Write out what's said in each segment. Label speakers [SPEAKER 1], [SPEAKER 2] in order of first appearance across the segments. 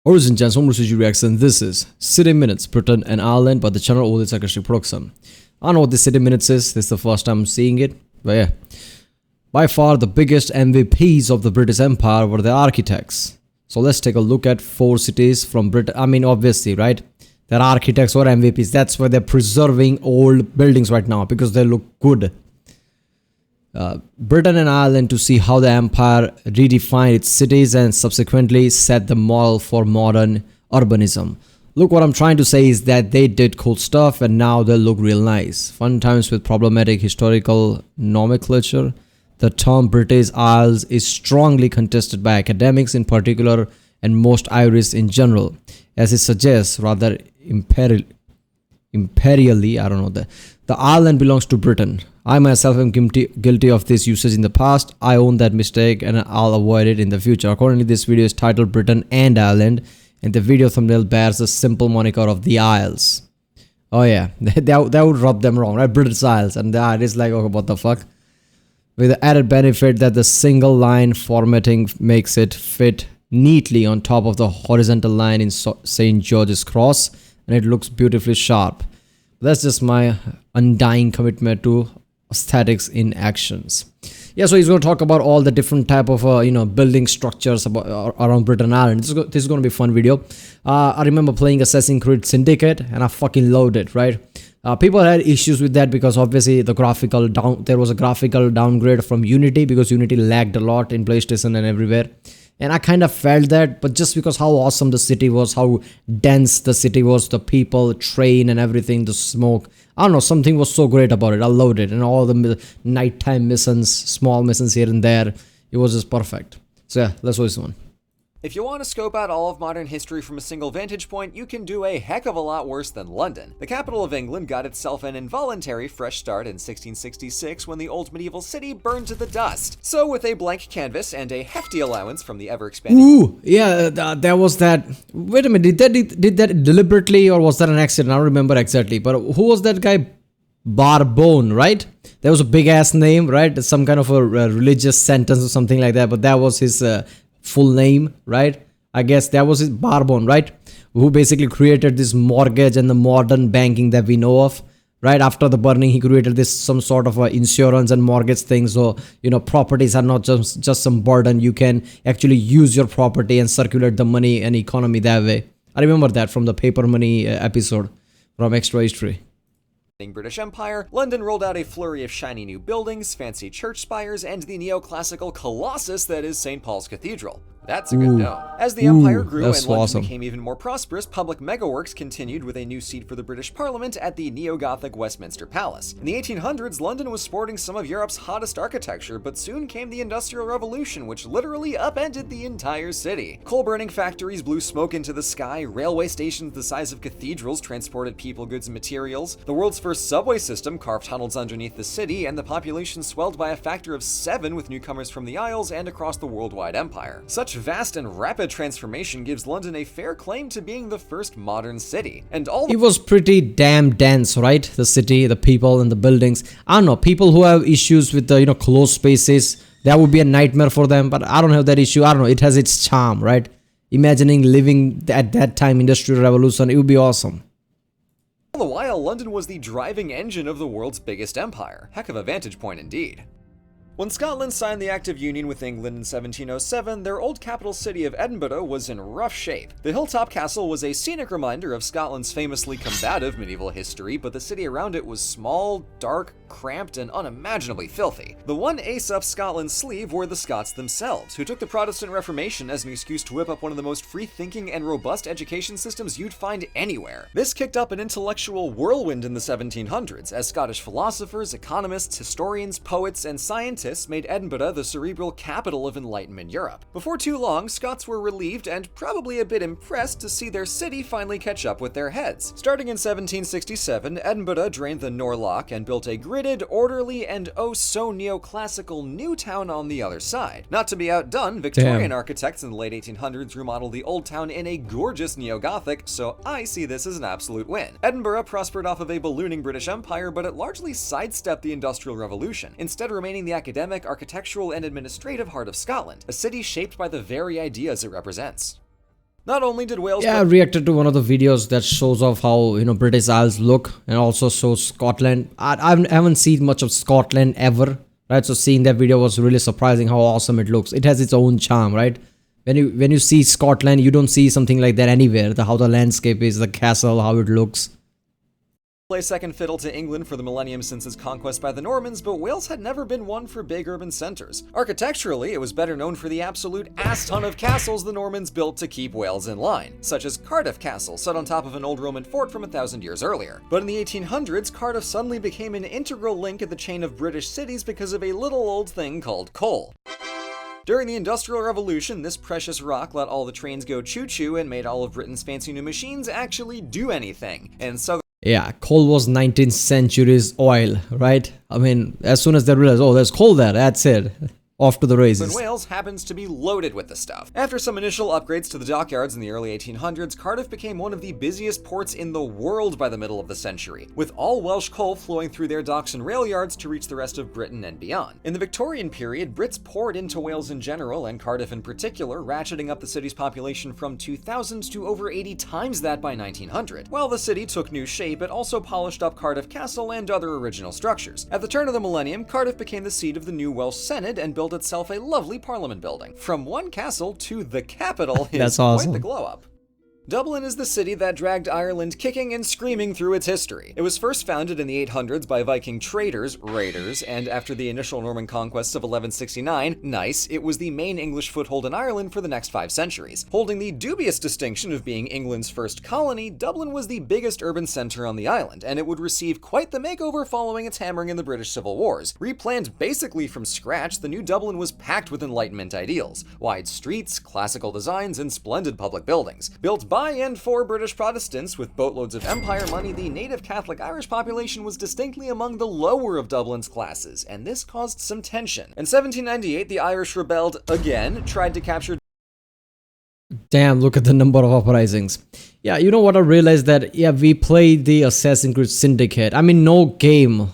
[SPEAKER 1] Origin Channel Suji Reaction. This is City Minutes, Britain and Ireland by the channel all the Sarcastic production. I don't know what the City Minutes is. This is the first time I'm seeing it. But yeah. By far the biggest MVPs of the British Empire were the architects. So let's take a look at 4 cities from Britain. I mean, obviously, right? They're architects or MVPs. That's why they're preserving old buildings right now, because they look good. Britain and Ireland to see how the empire redefined its cities and subsequently set the model for modern urbanism. Look, what I'm trying to say is that they did cool stuff and now they look real nice. Fun times with problematic historical nomenclature. The term British Isles is strongly contested by academics in particular and most Irish in general, as it suggests rather imperially, I don't know, the island belongs to Britain. I myself am guilty of this usage in the past. I own that mistake and I'll avoid it in the future. Accordingly, this video is titled Britain and Ireland, and the video thumbnail bears a simple moniker of the Isles. Oh yeah, that would rub them wrong, right? British Isles, and the Irish like, oh, what the fuck? With the added benefit that the single line formatting makes it fit neatly on top of the horizontal line in St. George's Cross, and it looks beautifully sharp. That's just my undying commitment to aesthetics in actions. Yeah, so he's going to talk about all the different type of building structures around Britain and Ireland. This is going to be a fun video. I remember playing Assassin's Creed Syndicate and I fucking loved it, right? People had issues with that because obviously there was a graphical downgrade from Unity, because Unity lagged a lot in PlayStation and everywhere. And I kind of felt that, but just because how awesome the city was, how dense the city was, the people, train and everything, the smoke, I don't know, something was so great about it. I loved it. And all the nighttime missions, small missions here and there, it was just perfect. So yeah, let's watch this one.
[SPEAKER 2] If you want to scope out all of modern history from a single vantage point, you can do a heck of a lot worse than London. The capital of England got itself an involuntary fresh start in 1666 when the old medieval city burned to the dust. So with a blank canvas and a hefty allowance from the ever-expanding...
[SPEAKER 1] Ooh, yeah, there was that... Wait a minute, did that deliberately or was that an accident? I don't remember exactly, but who was that guy? Barbone, right? There was a big-ass name, right? Some kind of a religious sentence or something like that, but that was his... full name, right? I guess that was his Barbone, right? Who basically created this mortgage and the modern banking that we know of, right? After the burning, he created this some sort of insurance and mortgage thing. So, properties are not just some burden. You can actually use your property and circulate the money and economy that way. I remember that from the paper money episode from Extra History.
[SPEAKER 2] British Empire, London rolled out a flurry of shiny new buildings, fancy church spires, and the neoclassical colossus that is St. Paul's Cathedral. That's a good dome. As the empire grew and London became even more prosperous, public megaworks continued with a new seat for the British Parliament at the neo-Gothic Westminster Palace. In the 1800s, London was sporting some of Europe's hottest architecture, but soon came the Industrial Revolution, which literally upended the entire city. Coal-burning factories blew smoke into the sky, railway stations the size of cathedrals transported people, goods, and materials, the world's first subway system carved tunnels underneath the city, and the population swelled by a factor of 7 with newcomers from the Isles and across the worldwide empire. Such vast and rapid transformation gives London a fair claim to being the first modern city. And it
[SPEAKER 1] was pretty damn dense, right? The city, the people, and the buildings. I don't know, people who have issues with the closed spaces, that would be a nightmare for them, but I don't have that issue. I don't know, it has its charm, right? Imagining living at that time, Industrial Revolution, it would be awesome.
[SPEAKER 2] All the while, London was the driving engine of the world's biggest empire. Heck of a vantage point indeed. When Scotland signed the Act of Union with England in 1707, their old capital city of Edinburgh was in rough shape. The hilltop castle was a scenic reminder of Scotland's famously combative medieval history, but the city around it was small, dark, cramped, and unimaginably filthy. The one ace up Scotland's sleeve were the Scots themselves, who took the Protestant Reformation as an excuse to whip up one of the most free-thinking and robust education systems you'd find anywhere. This kicked up an intellectual whirlwind in the 1700s, as Scottish philosophers, economists, historians, poets, and scientists made Edinburgh the cerebral capital of Enlightenment Europe. Before too long, Scots were relieved and probably a bit impressed to see their city finally catch up with their heads. Starting in 1767, Edinburgh drained the Norloch and built a gridded, orderly, and oh so neoclassical new town on the other side. Not to be outdone, Victorian architects in the late 1800s remodeled the old town in a gorgeous neo-Gothic, so I see this as an absolute win. Edinburgh prospered off of a ballooning British Empire, but it largely sidestepped the Industrial Revolution, instead remaining the academic, architectural, and administrative heart of Scotland, a city shaped by the very ideas it represents. Not only did Wales...
[SPEAKER 1] Yeah, I reacted to one of the videos that shows off how, British Isles look, and also shows Scotland. I haven't seen much of Scotland ever, right? So seeing that video was really surprising how awesome it looks. It has its own charm, right? When you see Scotland, you don't see something like that anywhere. How the landscape is, the castle, how it looks.
[SPEAKER 2] Play second fiddle to England for the millennium since its conquest by the Normans, but Wales had never been one for big urban centers. Architecturally, it was better known for the absolute ass ton of castles the Normans built to keep Wales in line, such as Cardiff Castle, set on top of an old Roman fort from 1,000 years earlier. But in the 1800s, Cardiff suddenly became an integral link in the chain of British cities because of a little old thing called coal. During the Industrial Revolution, this precious rock let all the trains go choo-choo and made all of Britain's fancy new machines actually do anything. And so
[SPEAKER 1] yeah, coal was 19th century's oil, right? I mean, as soon as they realized, oh, there's coal there, that's it. Off to the races.
[SPEAKER 2] Wales happens to be loaded with the stuff. After some initial upgrades to the dockyards in the early 1800s, Cardiff became one of the busiest ports in the world by the middle of the century, with all Welsh coal flowing through their docks and rail yards to reach the rest of Britain and beyond. In the Victorian period, Brits poured into Wales in general, and Cardiff in particular, ratcheting up the city's population from 2,000 to over 80 times that by 1900. While the city took new shape, it also polished up Cardiff Castle and other original structures. At the turn of the millennium, Cardiff became the seat of the new Welsh Senate and built itself a lovely parliament building. From one castle to the capital is
[SPEAKER 1] That's awesome.
[SPEAKER 2] quite the glow up. Dublin is the city that dragged Ireland kicking and screaming through its history. It was first founded in the 800s by Viking traders, raiders, and after the initial Norman conquest of 1169, nice, it was the main English foothold in Ireland for the next 5 centuries. Holding the dubious distinction of being England's first colony, Dublin was the biggest urban center on the island, and it would receive quite the makeover following its hammering in the British Civil Wars. Replanned basically from scratch, the new Dublin was packed with Enlightenment ideals. Wide streets, classical designs, and splendid public buildings. Built by and for British Protestants, with boatloads of empire money, the native Catholic Irish population was distinctly among the lower of Dublin's classes, and this caused some tension. In 1798, the Irish rebelled again, tried to capture...
[SPEAKER 1] Damn, look at the number of uprisings. Yeah, you know what I realized that, yeah, we played the Assassin's Creed Syndicate. I mean, no game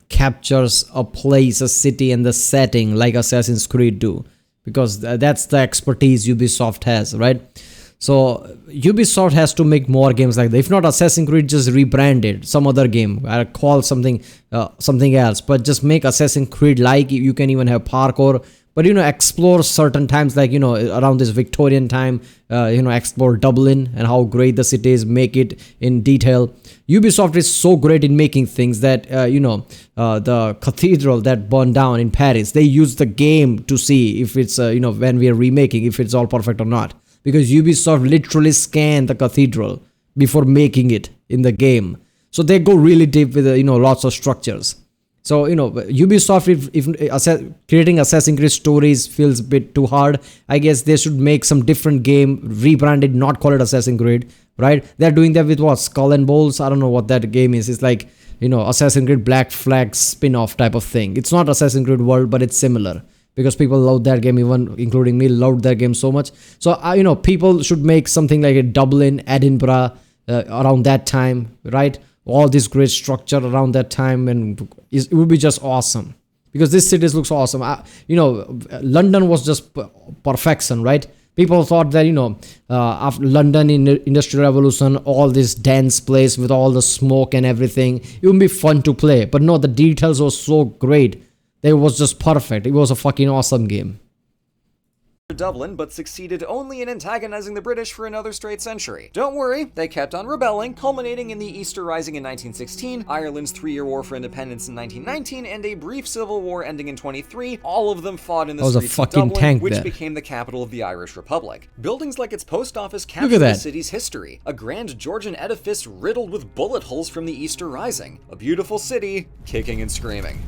[SPEAKER 1] captures a place, a city, and the setting like Assassin's Creed do, because that's the expertise Ubisoft has, right? So Ubisoft has to make more games like that. If not, Assassin's Creed, just rebranded some other game. I call something else, but just make Assassin's Creed like. You can even have parkour, but explore certain times, like around this Victorian time. Explore Dublin and how great the city is. Make it in detail. Ubisoft is so great in making things that the cathedral that burned down in Paris, they use the game to see if it's when we are remaking, if it's all perfect or not. Because Ubisoft literally scanned the cathedral before making it in the game. So they go really deep with lots of structures. So Ubisoft, if creating Assassin's Creed stories feels a bit too hard, I guess they should make some different game, rebranded, not call it Assassin's Creed, right? They're doing that with what, Skull and Bones? I don't know what that game is. It's like Assassin's Creed Black Flag spin-off type of thing. It's not Assassin's Creed World, but it's similar. Because people love that game, even including me, loved that game so much. So, people should make something like a Dublin, Edinburgh, around that time, right? All this great structure around that time, and it would be just awesome. Because this city looks awesome. London was just perfection, right? People thought that, after London in the Industrial Revolution, all this dense place with all the smoke and everything, it would be fun to play. But no, the details were so great. It was just perfect. It was a fucking awesome game.
[SPEAKER 2] Dublin, but succeeded only in antagonizing the British for another straight century. Don't worry, they kept on rebelling, culminating in the Easter Rising in 1916, Ireland's 3-year war for independence in 1919, and a brief civil war ending in 23. All of them fought in the streets of Dublin, which became the capital of the Irish Republic. Buildings like its post office capture the city's history, a grand Georgian edifice riddled with bullet holes from the Easter Rising. A beautiful city, kicking and screaming.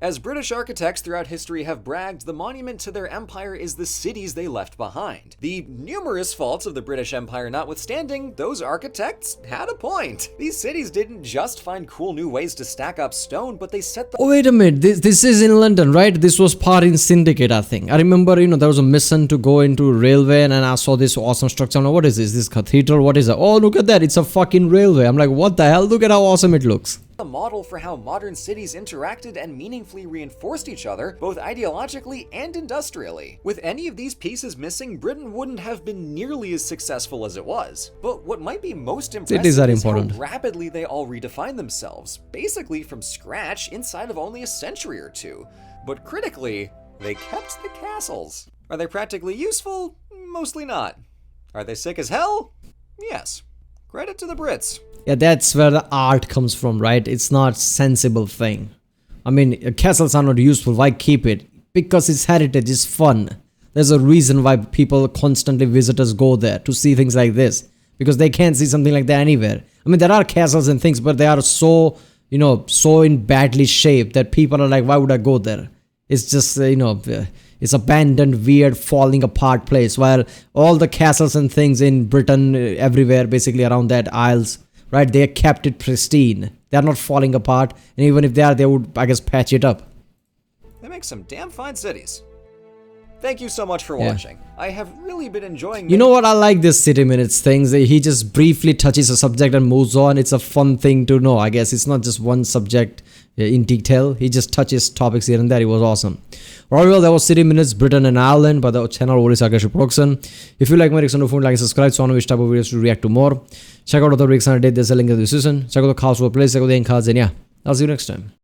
[SPEAKER 2] As British architects throughout history have bragged, the monument to their empire is the cities they left behind. The numerous faults of the British Empire notwithstanding, those architects had a point. These cities didn't just find cool new ways to stack up stone, but they set the—
[SPEAKER 1] Oh, wait a minute, this is in London, right? This was part in Syndicate, I think. I remember, there was a mission to go into railway, and I saw this awesome structure. I'm like, what is this? This cathedral? What is that? Oh, look at that, it's a fucking railway. I'm like, what the hell? Look at how awesome it looks.
[SPEAKER 2] a model for how modern cities interacted and meaningfully reinforced each other, both ideologically and industrially. With any of these pieces missing, Britain wouldn't have been nearly as successful as it was. But what might be most impressive is how rapidly they all redefined themselves, basically from scratch inside of only a century or two. But critically, they kept the castles. Are they practically useful? Mostly not. Are they sick as hell? Yes. Credit to the Brits.
[SPEAKER 1] Yeah, that's where the art comes from, right? It's not sensible thing. I mean, castles are not useful. Why keep it? Because it's heritage, it's fun. There's a reason why people constantly, visitors go there to see things like this. Because they can't see something like that anywhere. I mean, there are castles and things, but they are so, so in badly shape that people are like, why would I go there? It's just, it's abandoned, weird, falling apart place. While all the castles and things in Britain, everywhere, basically around that isles, right, they kept it pristine. They're not falling apart. And even if they are, they would, I guess, patch it up.
[SPEAKER 2] They make some damn fine cities. Thank you so much for watching. I have really been enjoying.
[SPEAKER 1] You know what? I like this City Minutes things. He just briefly touches a subject and moves on. It's a fun thing to know. I guess it's not just one subject in detail. He just touches topics here and there. It was awesome. Alright, well, that was City Minutes, Britain and Ireland by the channel Sarcastic production. If you like my reaction, don't like and subscribe so I know which type of videos to react to more. Check out other reactions I did. There's a link in the description. Check out the cast for place. Check out the end cards, and yeah, I'll see you next time.